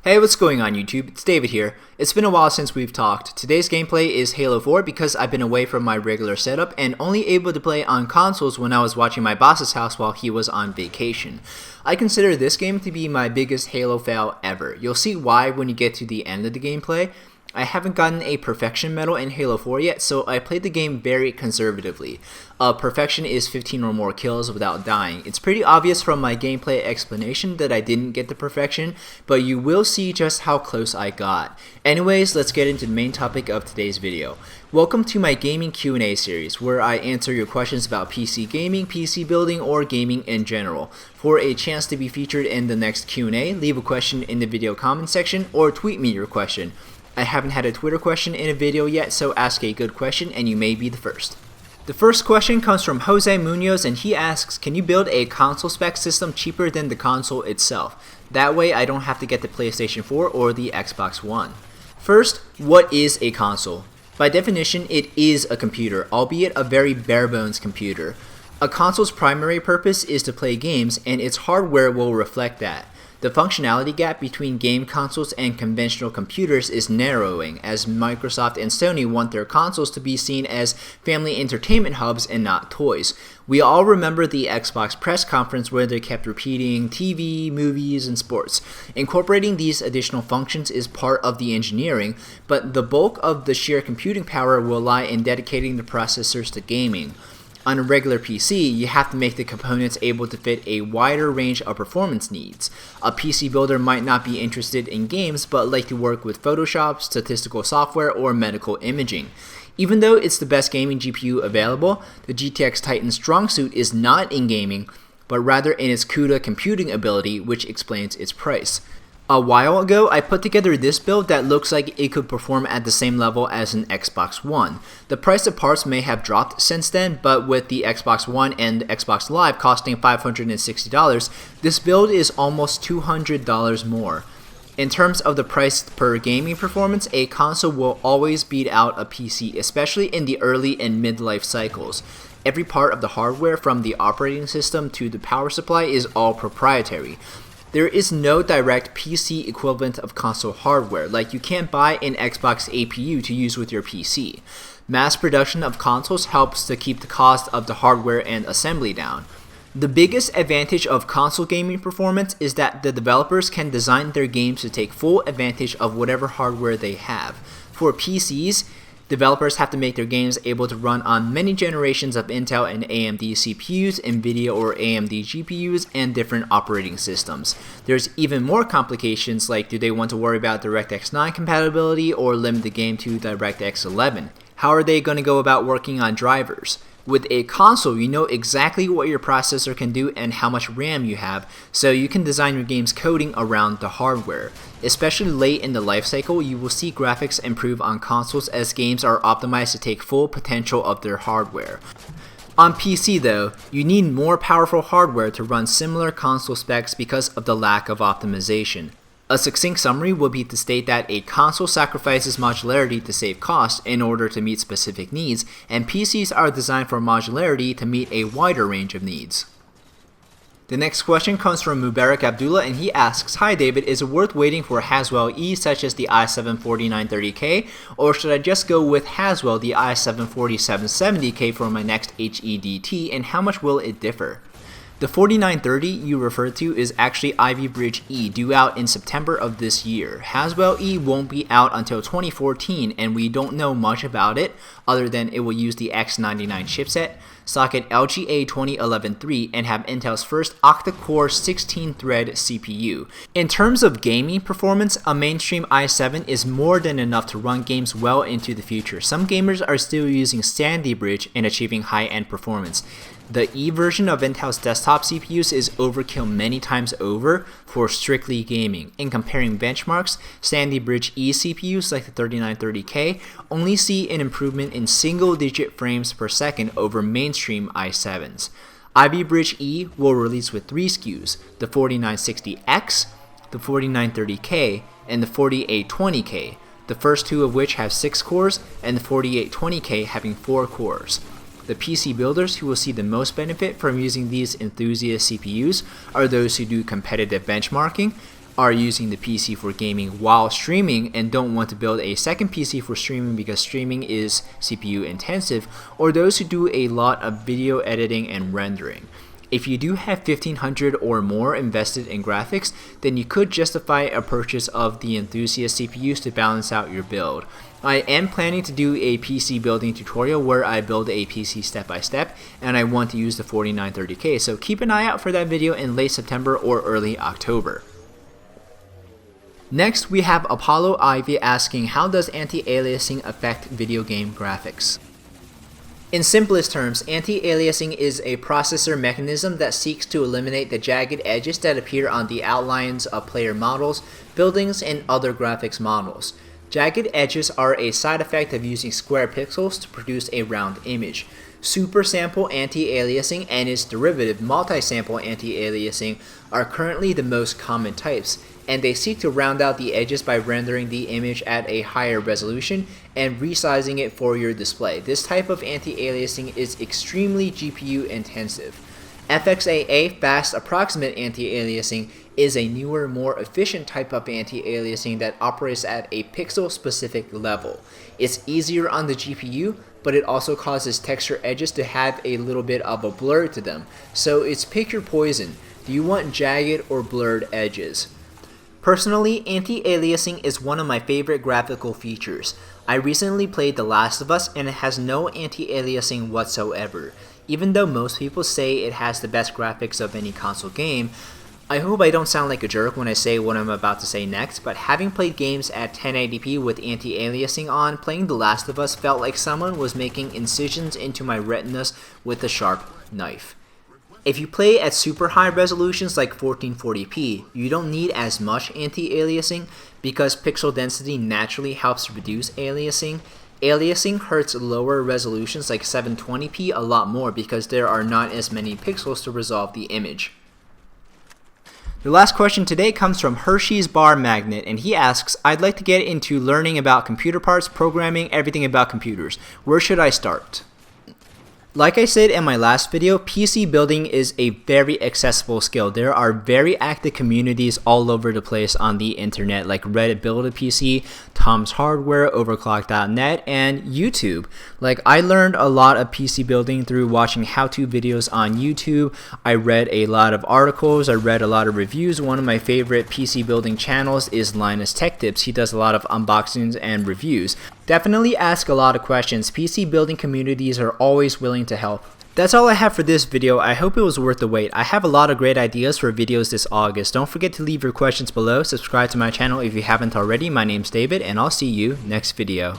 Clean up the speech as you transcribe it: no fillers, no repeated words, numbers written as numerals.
Hey, what's going on YouTube? It's David here. It's been a while since we've talked. Today's gameplay is Halo 4 because I've been away from my regular setup and only able to play on consoles when I was watching my boss's house while he was on vacation. I consider this game to be my biggest Halo fail ever. You'll see why when you get to the end of the gameplay. I haven't gotten a perfection medal in Halo 4 yet, so I played the game very conservatively. Perfection is 15 or more kills without dying. It's pretty obvious from my gameplay explanation that I didn't get the perfection, but you will see just how close I got. Anyways, let's get into the main topic of today's video. Welcome to my gaming Q&A series, where I answer your questions about PC gaming, PC building, or gaming in general. For a chance to be featured in the next Q&A, leave a question in the video comment section or tweet me your question. I haven't had a Twitter question in a video yet, so ask a good question and you may be the first. The first question comes from Jose Munoz and he asks, can you build a console spec system cheaper than the console itself? That way I don't have to get the PlayStation 4 or the Xbox One. First, what is a console? By definition, it is a computer, albeit a very bare bones computer. A console's primary purpose is to play games and its hardware will reflect that. The functionality gap between game consoles and conventional computers is narrowing, as Microsoft and Sony want their consoles to be seen as family entertainment hubs and not toys. We all remember the Xbox press conference where they kept repeating TV, movies, and sports. Incorporating these additional functions is part of the engineering, but the bulk of the sheer computing power will lie in dedicating the processors to gaming. On a regular PC, you have to make the components able to fit a wider range of performance needs. A PC builder might not be interested in games, but like to work with Photoshop, statistical software, or medical imaging. Even though it's the best gaming GPU available, the GTX Titan's strong suit is not in gaming, but rather in its CUDA computing ability, which explains its price. A while ago, I put together this build that looks like it could perform at the same level as an Xbox One. The price of parts may have dropped since then, but with the Xbox One and Xbox Live costing $560, this build is almost $200 more. In terms of the price per gaming performance, a console will always beat out a PC, especially in the early and mid-life cycles. Every part of the hardware, from the operating system to the power supply, is all proprietary. There is no direct PC equivalent of console hardware, like you can't buy an Xbox APU to use with your PC. Mass production of consoles helps to keep the cost of the hardware and assembly down. The biggest advantage of console gaming performance is that the developers can design their games to take full advantage of whatever hardware they have. For PCs, developers have to make their games able to run on many generations of Intel and AMD CPUs, NVIDIA or AMD GPUs, and different operating systems. There's even more complications, like do they want to worry about DirectX 9 compatibility or limit the game to DirectX 11? How are they going to go about working on drivers? With a console, you know exactly what your processor can do and how much RAM you have, so you can design your game's coding around the hardware. Especially late in the life cycle, you will see graphics improve on consoles as games are optimized to take full potential of their hardware. On PC though, you need more powerful hardware to run similar console specs because of the lack of optimization. A succinct summary would be to state that a console sacrifices modularity to save cost in order to meet specific needs, and PCs are designed for modularity to meet a wider range of needs. The next question comes from Mubarak Abdullah and he asks, hi David, is it worth waiting for Haswell E such as the i7-4930K, or should I just go with Haswell the i7-4770K for my next HEDT, and how much will it differ? The 4930 you referred to is actually Ivy Bridge E, due out in September of this year. Haswell E won't be out until 2014 and we don't know much about it other than it will use the X99 chipset, socket LGA 2011-3, and have Intel's first octa-core 16-thread CPU. In terms of gaming performance, a mainstream i7 is more than enough to run games well into the future. Some gamers are still using Sandy Bridge and achieving high-end performance. The E version of Intel's desktop CPUs is overkill many times over for strictly gaming. In comparing benchmarks, Sandy Bridge E CPUs like the 3930K only see an improvement in single-digit frames per second over mainstream i7s. Ivy Bridge E will release with 3 SKUs, the 4960X, the 4930K, and the 4820K, the first 2 of which have 6 cores, and the 4820K having 4 cores. The PC builders who will see the most benefit from using these enthusiast CPUs are those who do competitive benchmarking, are using the PC for gaming while streaming and don't want to build a second PC for streaming because streaming is CPU intensive, or those who do a lot of video editing and rendering. If you do have $1,500 or more invested in graphics, then you could justify a purchase of the enthusiast CPUs to balance out your build. I am planning to do a PC building tutorial where I build a PC step by step, and I want to use the 4930K, so keep an eye out for that video in late September or early October. Next, we have Apollo Ivy asking, how does anti-aliasing affect video game graphics? In simplest terms, anti-aliasing is a processor mechanism that seeks to eliminate the jagged edges that appear on the outlines of player models, buildings, and other graphics models. Jagged edges are a side effect of using square pixels to produce a round image. Super sample anti-aliasing and its derivative multi-sample anti-aliasing are currently the most common types, and they seek to round out the edges by rendering the image at a higher resolution and resizing it for your display. This type of anti-aliasing is extremely GPU intensive. FXAA, fast approximate anti-aliasing, is a newer, more efficient type of anti-aliasing that operates at a pixel-specific level. It's easier on the GPU, but it also causes texture edges to have a little bit of a blur to them. So it's pick your poison. Do you want jagged or blurred edges? Personally, anti-aliasing is one of my favorite graphical features. I recently played The Last of Us and it has no anti-aliasing whatsoever. Even though most people say it has the best graphics of any console game, I hope I don't sound like a jerk when I say what I'm about to say next, but having played games at 1080p with anti-aliasing on, playing The Last of Us felt like someone was making incisions into my retinas with a sharp knife. If you play at super high resolutions like 1440p, you don't need as much anti-aliasing because pixel density naturally helps reduce aliasing. Aliasing hurts lower resolutions like 720p a lot more because there are not as many pixels to resolve the image. The last question today comes from Hershey's Bar Magnet, and he asks, I'd like to get into learning about computer parts, programming, everything about computers. Where should I start? Like I said in my last video, PC building is a very accessible skill. There are very active communities all over the place on the internet, like Reddit Build a PC, Tom's Hardware, Overclock.net, and YouTube. Like, I learned a lot of PC building through watching how-to videos on YouTube. I read a lot of articles, I read a lot of reviews. One of my favorite PC building channels is Linus Tech Tips. He does a lot of unboxings and reviews. Definitely ask a lot of questions. PC building communities are always willing to help. That's all I have for this video. I hope it was worth the wait. I have a lot of great ideas for videos this August. Don't forget to leave your questions below. Subscribe to my channel if you haven't already. My name's David, and I'll see you next video.